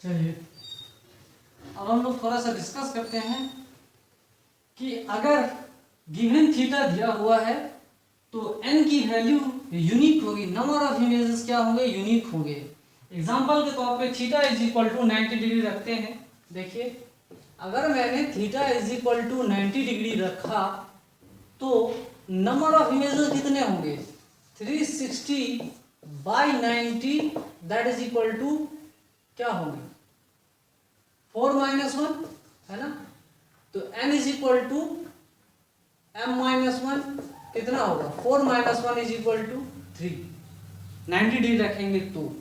चलिए अब हम लोग थोड़ा सा डिस्कस करते हैं कि अगर गिवन थीटा दिया हुआ है तो n की वैल्यू यूनिक होगी, नंबर ऑफ इमेजेस क्या होंगे, यूनिक होंगे। एग्जांपल के तौर पे theta is equal to 90 degree रखते हैं। देखिए अगर मैंने theta is equal to 90 degree रखा तो नंबर ऑफ इमेजेस कितने होंगे, 360 by 90 that is equal to क्या होंगे, 4 माइनस 1 है ना। तो n is equal to m minus 1 कितना होगा, 4 minus 1 is equal to 3। 90 degree रखेंगे तो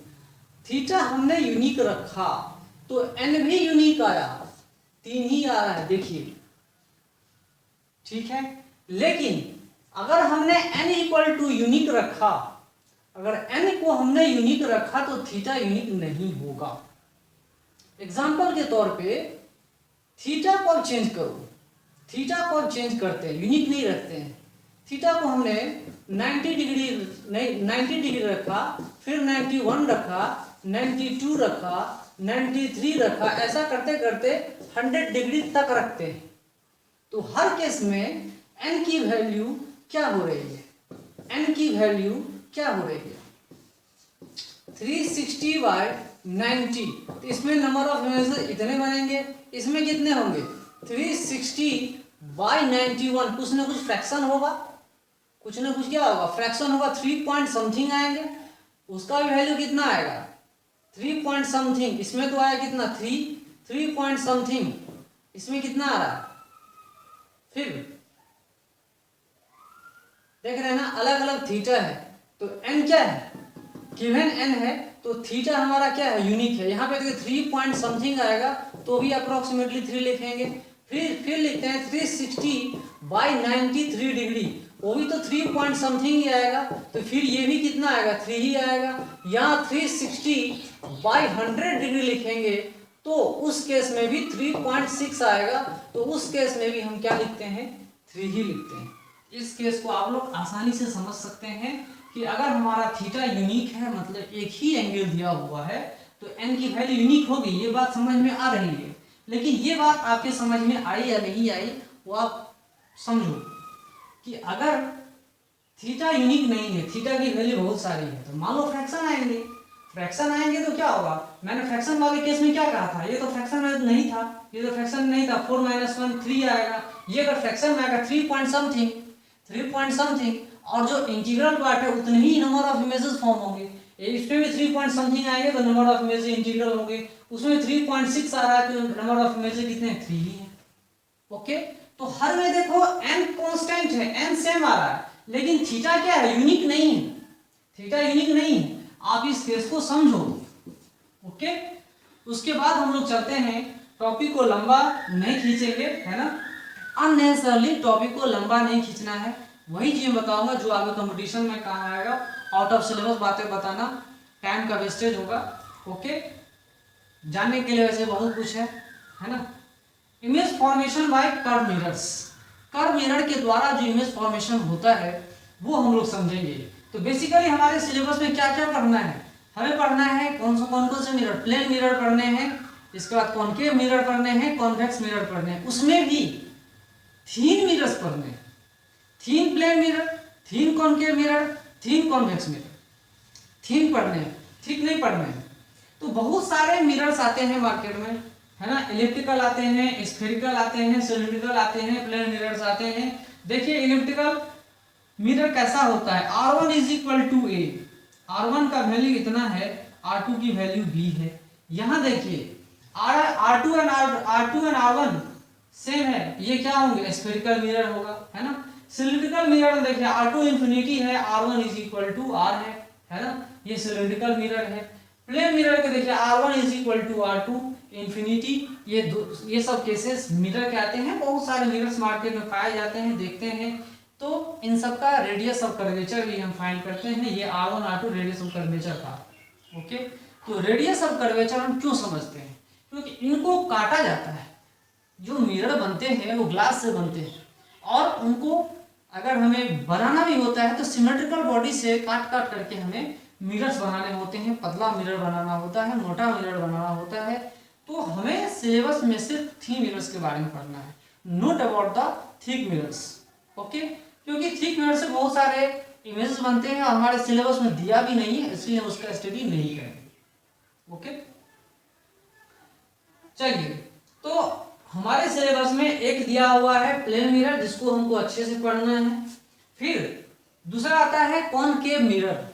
थीटा हमने यूनिक रखा तो n भी यूनिक आया, 3 ही आ रहा है देखिए, ठीक है। लेकिन अगर हमने n इक्वल टू यूनिक रखा, अगर n को हमने यूनिक रखा तो थीटा यूनिक नहीं होगा। एग्जाम्पल के तौर पे थीटा को अब चेंज करो, थीटा को अब चेंज करते हैं, यूनिक नहीं रखते हैं। थीटा को हमने 90 डिग्री रखा, फिर 91 रखा, 92 रखा, 93 रखा, ऐसा करते करते 100 डिग्री तक रखते हैं। तो हर केस में n की वैल्यू क्या हो रही है, n की वैल्यू क्या हो रही है, 360 बाय 90। तो इसमें नंबर ऑफ इमेजेस इतने बनेंगे, इसमें कितने होंगे, 360 बाई 91, कुछ ना कुछ फ्रैक्शन होगा, कुछ ना कुछ क्या होगा, फ्रैक्शन होगा, 3 पॉइंट समथिंग आएंगे, उसका भी वैल्यू कितना आएगा, 3 पॉइंट समथिंग। इसमें तो आया कितना 3 पॉइंट समथिंग, इसमें कितना आ रहा है, फिर देख रहे हैं ना, अलग अलग थीटा है तो n क्या है, गिवन n है तो थीटा हमारा क्या है, यूनिक है। यहाँ पे देखिए 3 पॉइंट समथिंग आएगा तो भी अप्रोक्सीमेटली 3 लिखेंगे, फिर लिखते हैं 360 बाई 93 डिग्री, वो भी तो 3 पॉइंट समथिंग ही आएगा, तो फिर ये भी कितना आएगा, 3 ही आएगा। यहाँ 360 बाई 100 डिग्री लिखेंगे तो उस केस में भी 3.6 आएगा, तो उस केस में भी हम क्या लिखते हैं, 3 ही लिखते हैं। इस केस को आप लोग आसानी से समझ सकते हैं कि अगर हमारा थीटा यूनिक है, मतलब एक ही एंगल दिया हुआ है, तो n की वैल्यू यूनिक होगी, ये बात समझ में आ रही है। लेकिन ये बात आपके समझ में आई या नहीं आई वो आप समझो कि अगर थीटा यूनिक नहीं है, थीटा की वैल्यू बहुत सारी है, तो मान लो फ्रैक्शन आएंगे, फ्रैक्शन आएंगे तो क्या होगा, मैंने फ्रैक्शन वाले केस में क्या कहा था, ये तो फ्रैक्शन नहीं था, ये तो फ्रैक्शन नहीं था, 4 माइनस 1 3 आएगा, ये अगर फ्रैक्शन में आएगा 3 पॉइंट समथिंग, और जो इंटीग्रल पार्ट है उतने ही नंबर ऑफ इमेजेस फॉर्म होंगे, इसमें भी 3 पॉइंट समथिंग आएंगे तो नंबर ऑफ इमेजेस इंटीग्रल होंगे, उसमें 3.6 आ रहा है तो नंबर ऑफ इमेजेस कितने, 3 ही है। ओके, तो हर में देखो n कांस्टेंट है, n सेम आ रहा है, लेकिन थीटा क्या है, यूनिक नहीं है, थीटा यूनिक नहीं है, आप इस केस को समझो। ओके, उसके बाद हम लोग चलते हैं, टॉपिक को लंबा नहीं खींचेंगे, है ना, अननेसेसरली टॉपिक को लंबा नहीं खींचना है, वही चीज बताऊंगा जो आगे कंपटीशन में काम आएगा, आउट ऑफ सिलेबस बातें बताना टाइम का वेस्टेज होगा। ओके, जानने के लिए वैसे बहुत कुछ है ना। Image formation by curve mirrors, curve mirror के द्वारा जो इमेज फॉर्मेशन होता है वो हम लोग समझेंगे। तो बेसिकली हमारे सिलेबस में क्या क्या पढ़ना है, हमें पढ़ना है कौन से मिरर, प्लेन मिरर पढ़ने हैं, इसके बाद कॉनकेव मिरर पढ़ने हैं, कॉन्वेक्स मिरर पढ़ने हैं, उसमें भी थीन मिरर्स पढ़ने हैं, थीन प्लेन मिरर, थीन कॉनकेव मिरर, थीन कॉन्वेक्स मिरर, थीन पढ़ने हैं, थिक नहीं पढ़ने हैं। तो बहुत सारे मिरर्स आते हैं मार्केट में, है ना, इलिप्टिकल आते हैं, स्फेरिकल आते हैं, सिलिंड्रिकल आते हैं, प्लेन मिरर्स आते हैं। देखिए इलिप्टिकल मिरर कैसा होता है, R1 is equal to A, R1 का वैल्यू इतना है, R2 की वैल्यू B है। यहाँ देखिए R2 एंड R1 सेम है, ये क्या होंगे, स्फेरिकल मिरर होगा, है ना। सिलिंड्रिकल मिरर में देखिए R2 इंफिनिटी है, R1 is equal to R है ना, ये सिलिंड्रिकल मिरर है। प्लेन मिरर के देखिए R1 is equal to R2 infinity, ये सब केसेस मिरर के आते हैं। बहुत सारे मिरर्स मार्केट में पाए जाते हैं, देखते हैं, तो इन सब का रेडियस ऑफ कर्वेचर भी हम फाइंड करते हैं। ये R1 R2 radius of curvature था। ओके, तो रेडियस ऑफ कर्वेचर हम क्यों समझते हैं, क्योंकि इनको काटा जाता है, जो मिरर बनते हैं वो ग्लास से बनते हैं, और उनको अगर हमें बनाना भी होता है तो सिमेट्रिकल बॉडी से काट काट करके हमें मिरर्स बनाने होते हैं, पतला मिरर बनाना होता है, मोटा मिरर बनाना होता है। तो हमें सिलेबस में सिर्फ थिन मिरर्स के बारे में पढ़ना है, note about the thick mirrors. Okay, क्योंकि थिक मिरर से बहुत सारे इमेजेस बनते हैं और हमारे सिलेबस में दिया भी नहीं है, इसलिए हम उसका स्टडी नहीं करेंगे। ओके, चलिए, तो हमारे सिलेबस में एक दिया हुआ है प्लेन मिरर, जिसको हमको अच्छे से पढ़ना है। फिर दूसरा आता है कॉनकेव मिरर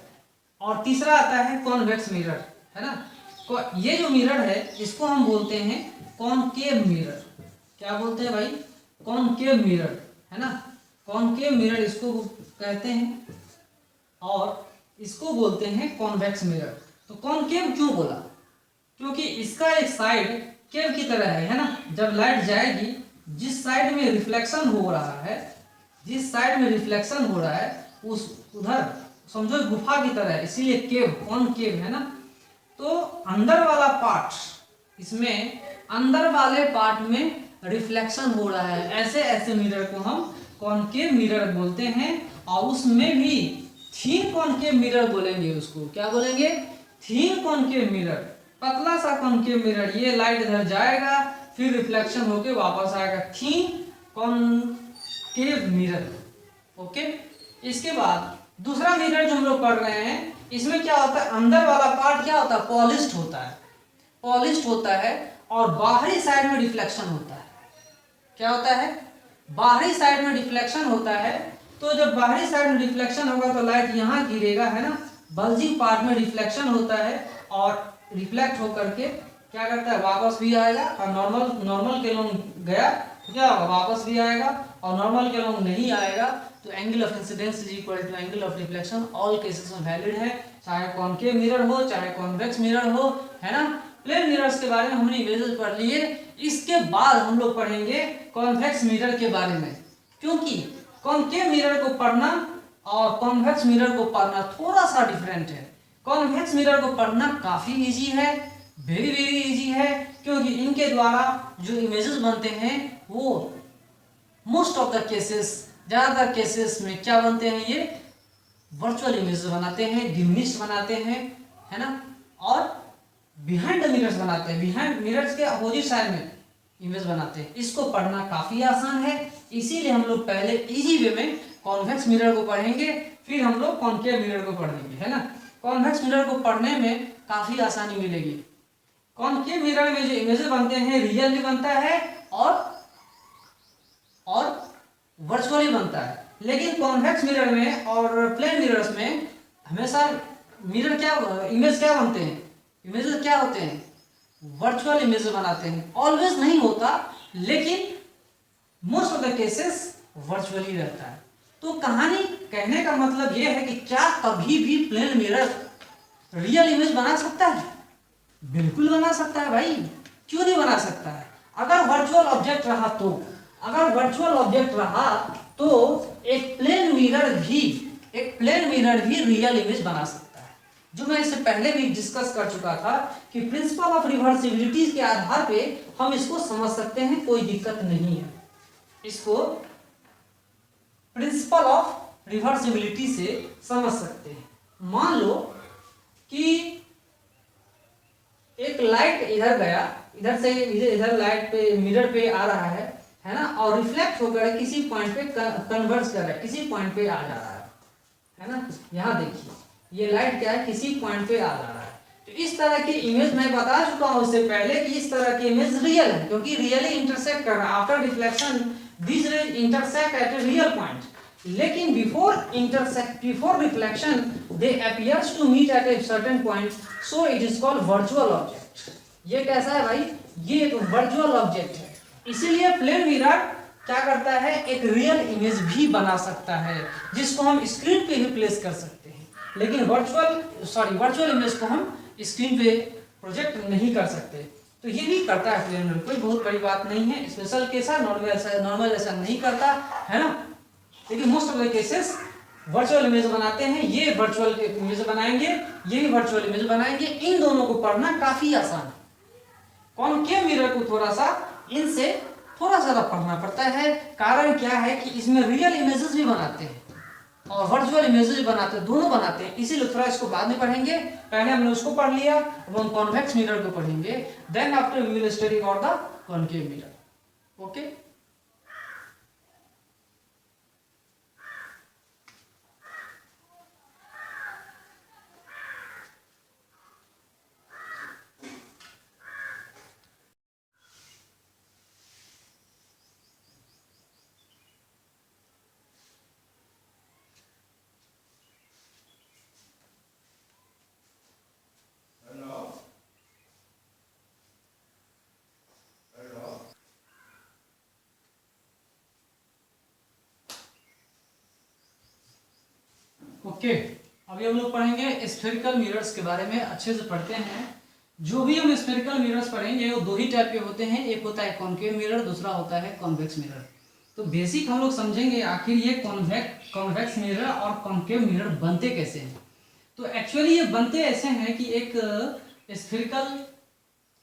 और तीसरा आता है कॉन्वेक्स मिरर, है ना। ये जो मिरर है इसको हम बोलते हैं कॉनकेव मिरर। क्या बोलते हैं भाई? कॉनकेव मिरर, है ना। कॉनकेव मिरर इसको कहते हैं और इसको बोलते हैं कॉन्वेक्स मिरर। तो कॉनकेव क्यों बोला? क्योंकि इसका एक साइड केव की तरह है ना। जब लाइट जाएगी, जिस साइड में रिफ्लेक्शन हो रहा है, जिस साइड में रिफ्लेक्शन हो रहा है उस उधर समझो गुफा की तरह है, इसीलिए केव, कॉनकेव, है ना। तो अंदर वाला पार्ट, इसमें अंदर वाले पार्ट में रिफ्लेक्शन हो रहा है, ऐसे ऐसे मिरर को हम कॉनकेव मिरर बोलते हैं। और उसमें भी थीन कॉनकेव मिरर बोलेंगे उसको। क्या बोलेंगे? थीन कॉनकेव मिरर, पतला सा कॉनकेव मिरर। ये लाइट इधर जाएगा, फिर रिफ्लेक्शन होके वापस आएगा, थीन कॉनकेव मिरर। ओके, इसके बाद दूसरा मिरर जो हम लोग पढ़ रहे हैं, इसमें क्या होता है, अंदर वाला पार्ट क्या होता है, पॉलिश्ड होता है, पॉलिश्ड होता है और बाहरी साइड में रिफ्लेक्शन होता है। क्या होता है? बाहरी साइड में रिफ्लेक्शन होता है। तो जब बाहरी साइड में रिफ्लेक्शन होगा तो लाइट यहाँ गिरेगा, है ना। बल्जिंग पार्ट में रिफ्लेक्शन होता है और रिफ्लेक्ट होकर के क्या करता है, वापस भी आएगा। और नॉर्मल के लोग गया तो क्या होगा, वापस भी आएगा। और नॉर्मल के लोग नहीं आएगा तो angle of incidence is equal to angle of reflection. All cases में वैलिड है, चाहे कॉनकेव मिरर हो चाहे कॉन्वेक्स मिरर हो, है ना। प्लेन मिरर्स के बारे में हमने इमेजेस पढ़ लिए। इसके बाद हम लोग पढ़ेंगे कॉन्वेक्स मिरर के बारे में, क्योंकि कॉनकेव मिरर को पढ़ना और कॉन्वेक्स मिरर को पढ़ना थोड़ा सा डिफरेंट है। कॉन्वेक्स मिरर को पढ़ना काफी इजी है, वेरी वेरी इजी है, क्योंकि इनके द्वारा जो इमेजेस बनते हैं वो मोस्ट ऑफ द केसेस, ज्यादातर केसेस में क्या बनते हैं, ये वर्चुअल इमेजेस बनाते हैं, डिमिनिश्ड बनाते हैं, है ना। और बिहाइंड द मिरर्स बनाते हैं, बिहाइंड मिरर्स के अपोजिट साइड में इमेज बनाते हैं। इसको पढ़ना काफी आसान है, इसीलिए हम लोग पहले इजी वे में कॉन्वेक्स मिरर को पढ़ेंगे, फिर हम लोग कॉनकेव मिरर को पढ़ेंगे, है ना। कॉन्वेक्स मिरर को पढ़ने में काफी आसानी मिलेगी। कॉनकेव मिरर में जो इमेजेस बनते हैं रियल भी बनता है और वर्चुअली बनता है। लेकिन कॉन्वेक्स मिरर में और प्लेन मिरर्स में हमेशा मिरर क्या, इमेज क्या बनते हैं, इमेजेस क्या होते हैं, वर्चुअल इमेज बनाते हैं। ऑलवेज नहीं होता, लेकिन most of the cases virtually रहता है। तो कहानी कहने का मतलब यह है कि क्या कभी भी प्लेन मिरर रियल इमेज बना सकता है? बिल्कुल बना सकता है भाई, क्यों नहीं बना सकता है? अगर वर्चुअल ऑब्जेक्ट रहा तो, अगर वर्चुअल ऑब्जेक्ट रहा तो एक प्लेन मिरर भी रियल इमेज बना सकता है। जो मैं इससे पहले भी डिस्कस कर चुका था कि प्रिंसिपल ऑफ रिवर्सिबिलिटी के आधार पे हम इसको समझ सकते हैं, कोई दिक्कत नहीं है। इसको प्रिंसिपल ऑफ रिवर्सिबिलिटी से समझ सकते हैं। मान लो कि एक लाइट इधर गया, इधर से इधर लाइट पे मिरर पे आ रहा है ना, और रिफ्लेक्ट होकर किसी पॉइंट पे कन्वर्ज कर रहा है, किसी पॉइंट पे आ जा रहा है ना। यहाँ देखिए ये लाइट क्या है, किसी पॉइंट पे आ जा रहा है। तो इस तरह की इमेज मैं बता चुका हूँ उससे पहले कि इस तरह की इमेज रियल है, क्योंकि रियली इंटरसेक्ट कर रहा है। After reflection this rays intersect at a real point, लेकिन before reflection they appears to meet at a certain point, so it is called virtual object. ये कैसा है भाई, ये एक वर्चुअल ऑब्जेक्ट है। इसीलिए प्लेन मिरर क्या करता है, एक रियल इमेज भी बना सकता है, जिसको हम स्क्रीन पे भी प्लेस कर सकते हैं। लेकिन वर्चुअल इमेज को हम स्क्रीन पे प्रोजेक्ट नहीं कर सकते। तो ये भी करता है प्लेन मिरर, कोई बहुत बड़ी बात नहीं है। स्पेशल केस है, नॉर्मल ऐसा नहीं करता है ना। लेकिन most of the cases virtual image बनाते हैं। ये वर्चुअल इमेज बनाएंगे, ये भी वर्चुअल इमेज बनाएंगे। इन दोनों को पढ़ना काफी आसान है। कॉनकेव मिरर को थोड़ा सा इनसे थोड़ा ज़्यादा पढ़ना पड़ता है। कारण क्या है कि इसमें रियल इमेजेस भी बनाते हैं और वर्चुअल इमेजेस बनाते हैं, दोनों बनाते हैं, इसीलिए थोड़ा इसको बाद में पढ़ेंगे। पहले हमने उसको पढ़ लिया, अब हम कॉन्वेक्स मिरर को पढ़ेंगे, then after we will study about the concave mirror. Okay, okay, अभी हम लोग पढ़ेंगे स्फेरिकल मिरर्स के बारे में, अच्छे से पढ़ते हैं। जो भी हम स्फेरिकल मिरर्स पढ़ेंगे वो दो ही टाइप के होते हैं, एक होता है कॉनकेव मिरर, दूसरा होता है कॉन्वेक्स मिरर। तो बेसिक हम लोग समझेंगे आखिर ये कॉन्वेक्स मिरर और कॉनकेव मिरर बनते कैसे हैं। तो एक्चुअली ये बनते ऐसे हैं कि एक स्फेरिकल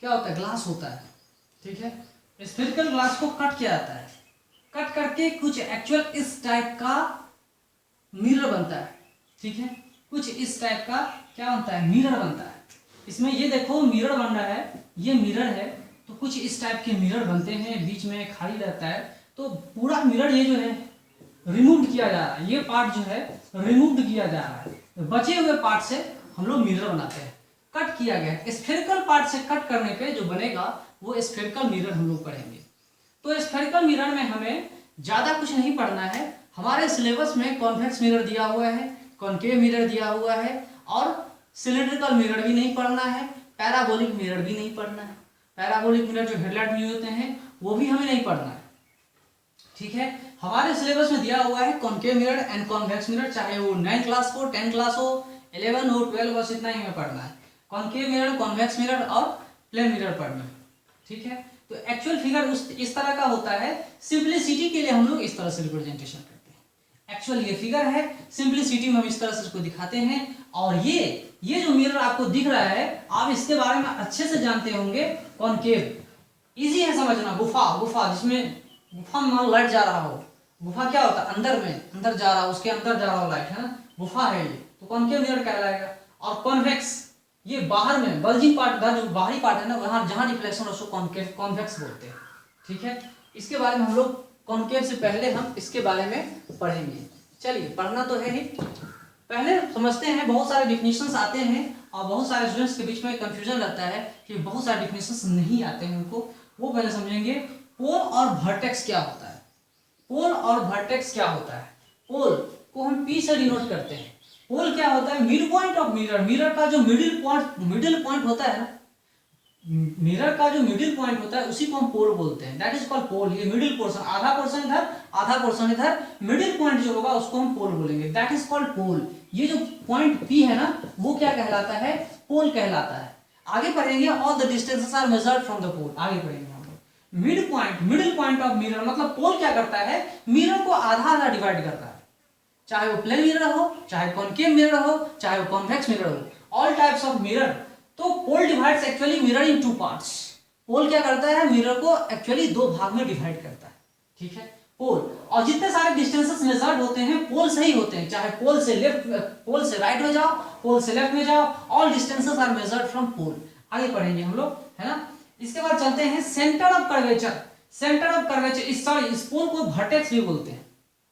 क्या होता है, ग्लास होता है, ठीक है। स्फेरिकल ग्लास को कट किया जाता है, कट करके कुछ एक्चुअल इस टाइप का मिरर बनता है, ठीक है। कुछ इस टाइप का क्या बनता है, मिरर बनता है। इसमें ये देखो मिरर बन रहा है, ये मिरर है, तो कुछ इस टाइप के मिरर बनते हैं, बीच में खाली रहता है, तो पूरा मिरर ये जो है रिमूव किया जा रहा है, ये पार्ट जो है रिमूव किया जा रहा है, बचे हुए पार्ट से हम लोग मिरर बनाते हैं। कट किया गया स्फेरिकल पार्ट से कट करने पे जो बनेगा वो स्फेरिकल मिरर हम लोग पढ़ेंगे। तो स्फेरिकल मिरर में हमें ज्यादा कुछ नहीं पढ़ना है, हमारे सिलेबस में कॉन्वेक्स मिरर दिया हुआ है, कॉनकेव मिरर दिया हुआ है, और सिलिंड्रिकल मिरर भी नहीं पढ़ना है, पैराबोलिक मिरर भी नहीं पढ़ना है। पैराबोलिक मिरर जो हेडलाइट में होते हैं वो भी हमें नहीं पढ़ना है, ठीक है। हमारे सिलेबस में दिया हुआ है concave mirror and convex mirror, चाहे वो 9 क्लास हो, 10 क्लास हो, 11 हो, 12, बस इतना ही हमें पढ़ना है। कॉनकेव मिरर, कॉन्वेक्स मिरर और प्लेन मिरर पढ़ना है, ठीक है। तो एक्चुअल फिगर इस तरह का होता है, सिंपलिसिटी के लिए हम लोग इस तरह से रिप्रेजेंटेशन करते हैं। एक्चुअल ये फिगर है, सिंपलिसिटी में हम इस तरह से इसको दिखाते हैं। और ये जो मिरर आपको दिख रहा है, आप इसके बारे में अच्छे से जानते होंगे। कॉनकेव इजी है समझना, गुफा जिसमें गुफा में लाइट जा रहा हो, गुफा क्या होता है, अंदर जा रहा हो, उसके अंदर जा रहा हो लाइट, है ना, गुफा है ये, तो कॉनकेव मिरर कहलाएगा। और कॉन्वेक्स ये बाहर में बल्जिंग पार्ट था, जो बाहरी पार्ट है ना, वहां जहां रिफ्लेक्शन उसको कॉन्वेक्स बोलते हैं, ठीक है। इसके बारे में हम लोग कॉनकेव से पहले हम इसके बारे में पढ़ेंगे। चलिए, पढ़ना तो है ही, पहले समझते हैं। बहुत सारे डिफिनेशंस आते हैं और बहुत सारे स्टूडेंट्स के बीच में कंफ्यूजन रहता है कि बहुत सारे डिफिनेशंस नहीं आते हैं उनको, वो पहले समझेंगे। पोल और वर्टेक्स क्या होता है, पोल और वर्टेक्स क्या होता है। पोल को हम पी से डिनोट करते हैं। पोल क्या होता है, mid point of mirror, mirror का जो मिडिल पॉइंट होता है ना, मिरर का जो मिडिल पॉइंट होता है उसी को हम पोल बोलते हैं, दैट इज कॉल्ड पोल। ये मिडिल पोर्शन, आधा पोर्शन इधर, आधा पोर्शन इधर, मिडिल पॉइंट जो होगा उसको हम पोल बोलेंगे, दैट इज कॉल्ड पोल। ये जो पॉइंट पी है ना, वो क्या कहलाता है, पोल कहलाता है। आगे पढ़ेंगे, all the distances are measured from the pole, आगे पढ़ेंगे हम लोग। मिडिल पॉइंट ऑफ मिरर मतलब पोल क्या करता है, मिरर को आधा आधा डिवाइड करता है, चाहे वो प्लेन मिरर हो, चाहे कॉनकेव मिरर हो, चाहे वो कॉन्वेक्स मिरर हो, ऑल टाइप्स ऑफ मिरर। तो pole divides actually mirror in two parts. Pole क्या करता है, मिरर को एक्चुअली दो भाग में डिवाइड करता है, ठीक है, पोल। और जितने सारे डिस्टेंसेस मेजर्ड होते हैं पोल से ही होते हैं, चाहे पोल से राइट में जाओ, पोल से लेफ्ट में जाओ, all distances are measured from pole. आगे पढ़ेंगे हम लोग, है ना। इसके बाद चलते हैं centre of curvature. Centre of curvature इस पोल को वर्टेक्स भी बोलते हैं,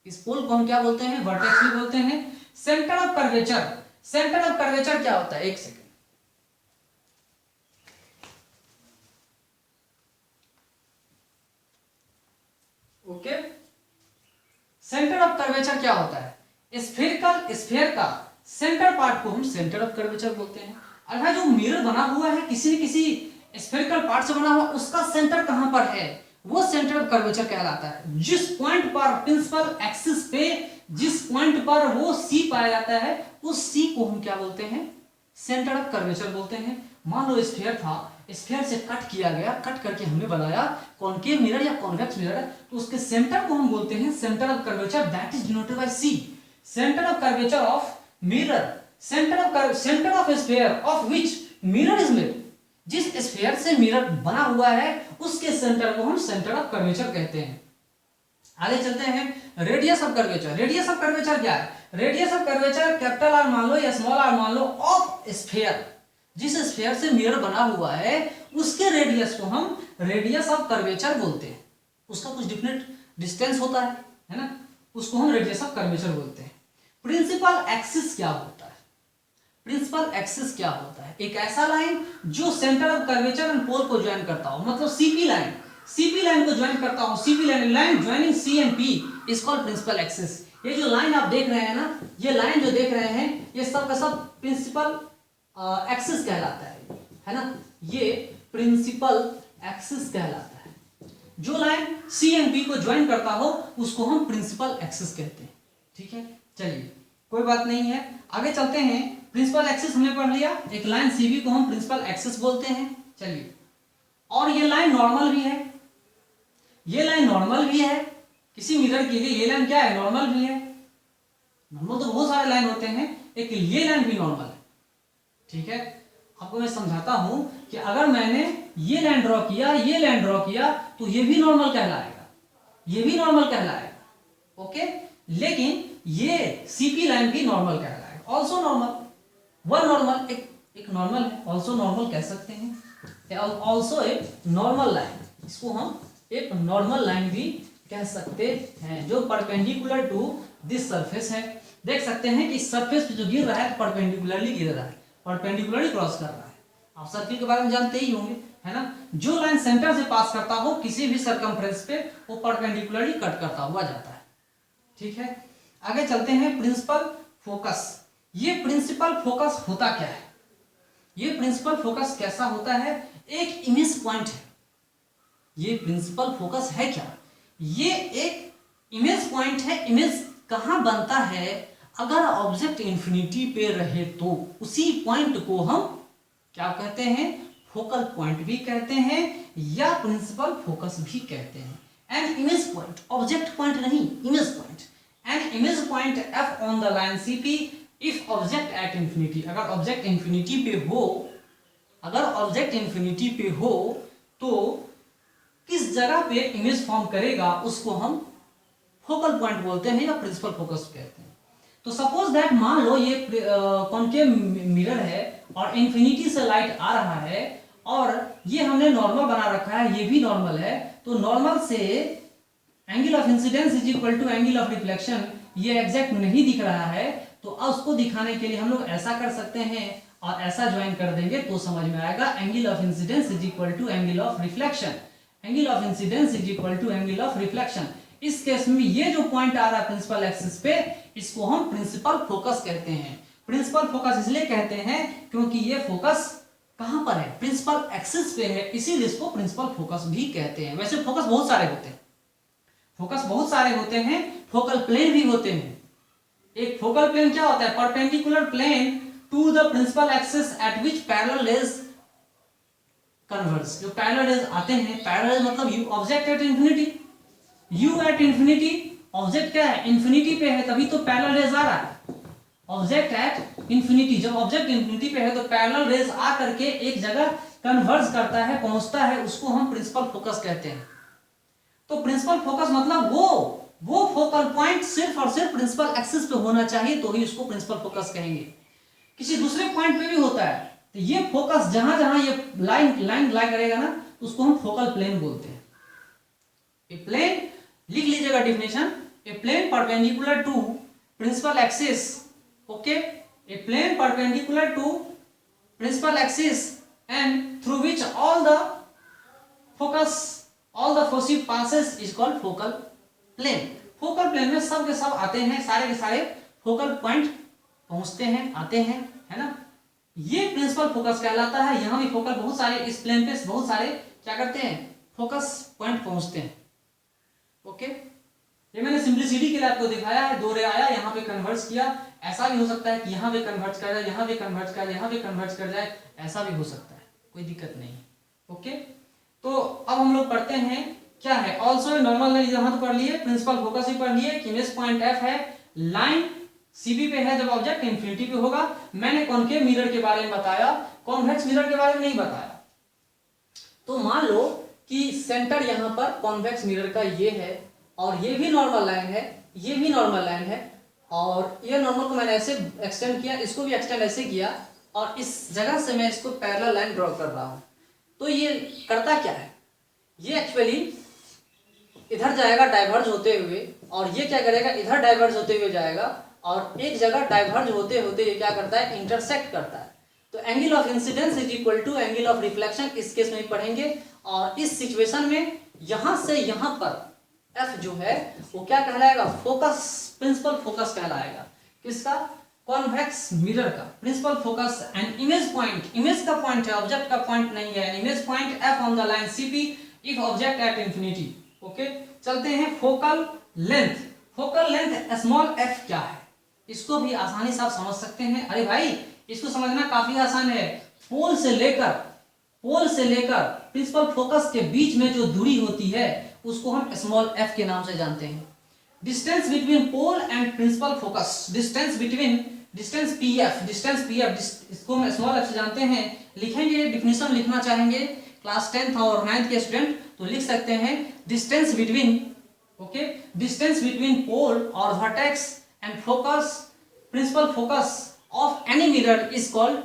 इस पोल को हम क्या बोलते हैं, वर्टेक्स भी बोलते हैं। Centre of curvature, centre of curvature क्या होता है, एक second, okay. Centre of curvature क्या होता है, स्फीयर का सेंटर पार्ट को हम सेंटर ऑफ कर्वेचर बोलते हैं। अर्थात जो मिरर बना हुआ है किसी न किसी स्फेरिकल पार्ट से बना हुआ, उसका सेंटर कहां पर है, वो सेंटर ऑफ कर्वेचर कहलाता है। जिस पॉइंट पर प्रिंसिपल एक्सिस पे, जिस पॉइंट पर वो सी पाया जाता है, उस सी को हम क्या बोलते हैं, सेंटर ऑफ कर्वेचर बोलते हैं। मान लो स्फीयर था, स्फीयर से कट किया गया, कट करके हमने बनाया कॉनकेव मिरर या कॉन्वेक्स मिरर, तो उसके सेंटर को हम बोलते हैं centre of curvature, that is denoted by C. Centre of curvature of mirror, centre of sphere of which mirror is made, जिस स्फीयर से मिरर बना हुआ है उसके सेंटर को हम सेंटर ऑफ कर्वेचर कहते हैं। आगे चलते हैं, radius of curvature. Radius of curvature क्या है? Radius of curvature capital R मान लो या स्मॉल आर मान लो ऑफ स्फीयर, जिस स्फीयर से मिरर बना हुआ है उसके रेडियस को हम रेडियस ऑफ कर्वेचर बोलते हैं। उसका कुछ डिफरेंट डिस्टेंस होता है ना, उसको हम रेडियस ऑफ कर्वेचर बोलते हैं। प्रिंसिपल एक्सिस क्या होता है? प्रिंसिपल एक्सिस क्या होता है? एक ऐसा लाइन जो centre of curvature and pole को ज्वाइन करता हो, मतलब सीपी लाइन, सीपी लाइन को ज्वाइन करता हो, CP line joining C and P is called principal axis. ये जो लाइन आप देख रहे हैं ना, ये लाइन जो देख रहे हैं, ये सब का सब प्रिंसिपल एक्सिस कहलाता है ना, ये प्रिंसिपल एक्सिस कहलाता है। जो लाइन सी एंड पी को ज्वाइन करता हो उसको हम प्रिंसिपल एक्सिस कहते हैं। ठीक है, चलिए कोई बात नहीं है, आगे चलते हैं। प्रिंसिपल एक्सिस हमने पढ़ लिया, एक लाइन सीबी को हम प्रिंसिपल एक्सिस बोलते हैं। चलिए, और ये लाइन नॉर्मल भी है, ये लाइन नॉर्मल भी है किसी मिरर के लिए, ये लाइन क्या है? नॉर्मल भी है। नॉर्मल तो बहुत सारे लाइन होते हैं, एक ये लाइन भी नॉर्मल है। ठीक है, आपको मैं समझाता हूं कि अगर मैंने ये लाइन ड्रॉ किया, ये लाइन ड्रॉ किया, तो ये भी नॉर्मल कहलाएगा, ये भी नॉर्मल कहलाएगा। ओके, लेकिन ये सीपी लाइन भी नॉर्मल कहलाएगा। ऑल्सो नॉर्मल, वन नॉर्मल, एक नॉर्मल है, ऑल्सो नॉर्मल कह सकते हैं, ऑल्सो एक नॉर्मल लाइन, इसको हम एक नॉर्मल लाइन भी कह सकते हैं, जो परपेंडिकुलर टू दिस सरफेस है। देख सकते हैं कि सरफेस पे जो गिर रहा है परपेंडिकुलरली गिर रहा है, परपेंडिकुलरली क्रॉस कर रहा है। आप सर्किल के बारे में जानते ही होंगे, है ना, जो लाइन सेंटर से पास करता हो किसी भी सरकमफ्रेंस पे, वो परपेंडिकुलरली कट करता हुआ जाता है। ठीक है, आगे चलते हैं। प्रिंसिपल फोकस, ये प्रिंसिपल फोकस होता क्या है? ये प्रिंसिपल फोकस कैसा होता है? एक इमेज पॉइंट है। ये प्रिंसिपल फोकस है क्या? ये एक इमेज पॉइंट है। इमेज कहां बनता है? अगर ऑब्जेक्ट इंफिनिटी पे रहे तो उसी पॉइंट को हम क्या कहते हैं? फोकल पॉइंट भी कहते हैं या प्रिंसिपल फोकस भी कहते हैं। An image point, object point नहीं, image point. An image point F on the line CP if object at infinity, अगर ऑब्जेक्ट इंफिनिटी पे हो, अगर ऑब्जेक्ट इंफिनिटी पे हो तो किस जगह पे इमेज फॉर्म करेगा उसको हम फोकल पॉइंट बोलते हैं या प्रिंसिपल फोकस कहते हैं। तो सपोज दैट, मान लो ये कॉन्केव मिरर है और इंफिनिटी से लाइट आ रहा है और ये हमने नॉर्मल बना रखा है, ये भी नॉर्मल है, तो नॉर्मल से angle of incidence is equal to angle of reflection, ये एग्जैक्ट नहीं दिख रहा है, तो उसको दिखाने के लिए हम लोग ऐसा कर सकते हैं और ऐसा ज्वाइन कर देंगे तो समझ में आएगा। Angle of incidence is equal to angle of reflection, angle of incidence is equal to angle of reflection. इस केस में ये जो पॉइंट आ रहा है प्रिंसिपल एक्सिस पे, इसको हम प्रिंसिपल फोकस कहते हैं। प्रिंसिपल फोकस इसलिए कहते हैं क्योंकि ये फोकस कहां पर है? प्रिंसिपल एक्सिस पे है, इसीलिए इसको प्रिंसिपल फोकस भी कहते हैं। वैसे फोकस बहुत सारे होते हैं, फोकस बहुत सारे होते हैं, फोकल प्लेन भी होते हैं। एक फोकल प्लेन क्या होता है? Perpendicular plane to the principal axis at which parallel rays converge. जो पैरेलल रेज आते हैं, पैरेलल रेज मतलब u object at infinity, u at infinity, object क्या है? इंफिनिटी पे है, तभी तो पैरेलल रेज आ रहा है। ऑब्जेक्ट एट इंफिनिटी, जब ऑब्जेक्ट इंफिनिटी पे है तो पैरेलल रेज आ करके एक जगह कन्वर्ज करता है, पहुंचता है, उसको हम प्रिंसिपल फोकस कहते हैं। तो प्रिंसिपल फोकस मतलब वो फोकल पॉइंट सिर्फ और सिर्फ प्रिंसिपल एक्सिस पे होना चाहिए तो ही उसको प्रिंसिपल फोकस कहेंगे। किसी दूसरे पॉइंट पे भी होता है, तो ये फोकस जहां जहां ये लाइन लाई करेगा ना, तो उसको हम फोकल प्लेन बोलते हैं। ए प्लेन, लिख लीजिएगा definition, a plane perpendicular to principal axis, okay, a plane perpendicular to principal axis and through which all the foci passes is called focal plane. Focal plane में सब के सब आते हैं, सारे के सारे फोकल पॉइंट पहुंचते हैं, आते हैं, है ना, ये प्रिंसिपल फोकस कहलाता है। यहां भी फोकल बहुत सारे, इस प्लेन पे बहुत सारे क्या करते हैं? फोकस पॉइंट पहुंचते हैं। ओके, ये मैंने सिंपलिसिटी के लिए आपको दिखाया है, दो रे आया, यहाँ पे कन्वर्ज किया। ऐसा भी हो सकता है कि यहाँ पे कन्वर्ज कर जाए, यहाँ पे कन्वर्ज कर, यहाँ पे कन्वर्ज कर जाए, ऐसा भी हो सकता है, कोई दिक्कत नहीं। ओके, तो अब हम लोग पढ़ते हैं क्या है। ऑल्सो नॉर्मल लाइन यहाँ तो पढ़ लिए, प्रिंसिपल फोकस भी पढ़ लिए, इमेज पॉइंट एफ है, लाइन सीबी पे है जब ऑब्जेक्ट इंफिनिटी पे होगा। मैंने कॉन्केव मिरर के बारे में बताया, कॉन्वेक्स मिरर के बारे में नहीं बताया। तो मान लो कि सेंटर यहाँ पर कॉन्वेक्स मिरर का ये है और ये भी नॉर्मल लाइन है, ये भी नॉर्मल लाइन है और ये नॉर्मल को मैंने ऐसे एक्सटेंड किया, इसको भी एक्सटेंड ऐसे किया और इस जगह से मैं इसको पैरेलल लाइन ड्रॉ कर रहा हूँ। तो ये करता क्या है, ये एक्चुअली इधर जाएगा डाइवर्ज होते हुए और ये क्या करेगा, इधर डाइवर्ज होते हुए जाएगा और एक जगह डाइवर्ज होते होते ये क्या करता है, इंटरसेक्ट करता है। तो angle of incidence is equal to angle of reflection, इस केस में पढ़ेंगे। और इस सिचुएशन में यहां से यहां पर F जो है वो क्या कहलाएगा, फोकस, प्रिंसिपल फोकस कहलाएगा। किसका, कॉन्वेक्स मिरर का principal focus. And image point, image का पॉइंट है, ऑब्जेक्ट का पॉइंट नहीं है। Image point F on the line CP if object at infinity. Okay, चलते हैं focal length. Focal length small f क्या है, इसको भी आसानी से आप समझ सकते हैं। अरे भाई इसको समझना काफी आसान है। पोल से लेकर प्रिंसिपल फोकस के बीच में जो दूरी होती है उसको हम स्मॉल f के नाम से जानते हैं। Distance between pole and principal focus, distance pf, इसको हम स्मॉल f से जानते हैं। लिखेंगे, डिफिनेशन लिखना चाहेंगे क्लास 10th और 9th के स्टूडेंट तो लिख सकते हैं डिस्टेंस बिटवीन पोल और vertex and focus, principal focus of any mirror is called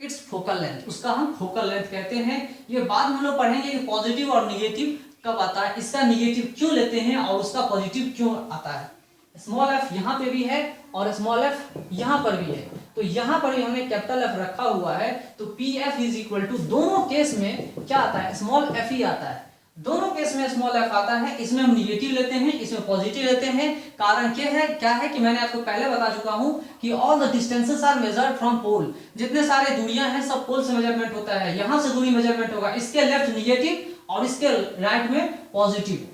its focal length, उसका हम फोकल लेंथ कहते हैं। ये बाद में हम लोग पढ़ेंगे कि पॉजिटिव और निगेटिव कब आता है, इसका निगेटिव क्यों लेते हैं और उसका पॉजिटिव क्यों आता है। स्मॉल f यहाँ पे भी है और स्मॉल f यहाँ पर भी है, तो यहाँ पर भी हमने कैपिटल F रखा हुआ है। तो PF इज इक्वल टू, दोनों केस में क्या आता है, स्मॉल f ही आता है। दोनों केस में स्मॉल f आता है, इसमें हम निगेटिव लेते हैं, इसमें पॉजिटिव लेते हैं। कारण क्या है कि मैंने आपको पहले बता चुका हूं कि all the distances are measured from pole, जितने सारे दूरियां हैं सब पोल से मेजरमेंट होता है। यहां से दूरी मेजरमेंट होगा, इसके लेफ्ट निगेटिव और इसके राइट में पॉजिटिव,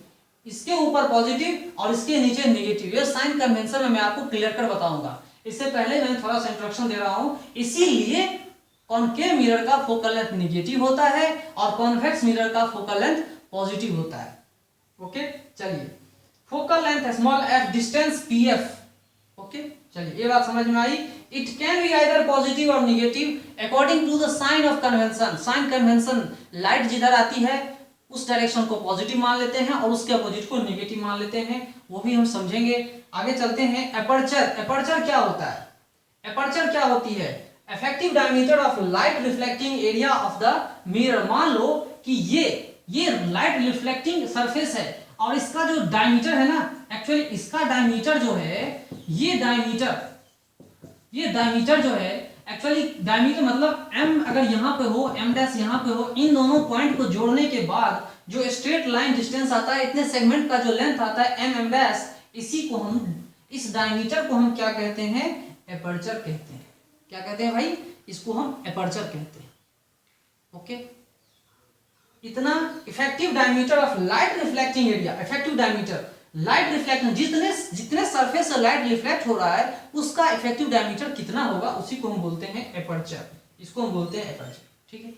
इसके ऊपर पॉजिटिव और इसके नीचे निगेटिव। ये साइन कन्वेंशन में मैं आपको क्लियर कर बताऊंगा। इससे पहले मैं थोड़ा सा इंट्रोडक्शन दे रहा हूं। इसीलिए कॉनकेव मिरर का फोकल लेंथ निगेटिव होता है और कॉन्वेक्स मिरर का फोकल लेंथ पॉजिटिव होता है। ओके, चलिए focal length small f, distance pf। Okay, चलिए ये बात समझ में आई। It can be either positive और negative according to the sign of convention. Sign convention, light जिधर आती है उस डायरेक्शन को पॉजिटिव मान लेते हैं और उसके अपोजिट को नेगेटिव मान लेते हैं, वो भी हम समझेंगे। आगे चलते हैं। एपर्चर क्या होता है, एपर्चर क्या होती है, effective diameter of light reflecting area of the mirror. मान लो कि ये लाइट रिफ्लेक्टिंग सरफेस है और इसका जो डायमीटर है ना, एक्चुअली इसका डायमीटर जो है, ये डायमीटर जो है, एक्चुअली डायमीटर मतलब m अगर यहाँ पे हो, m डैश यहाँ पे हो, इन दोनों पॉइंट को जोड़ने के बाद जो स्ट्रेट लाइन डिस्टेंस आता है, इतने सेगमेंट का जो लेंथ आता है m डैश, इसी को हम, इस डायमीटर को हम क्या कहते हैं, एपर्चर कहते हैं। क्या कहते हैं भाई, इसको हम एपर्चर कहते हैं। ओके, इतना effective diameter of light reflecting area, effective diameter light reflection, जितने सरफेस से लाइट रिफ्लेक्ट हो रहा है उसका इफेक्टिव डायमीटर कितना होगा, उसी को हम बोलते हैं एपर्चर, इसको हम बोलते हैं एपर्चर। ठीक है।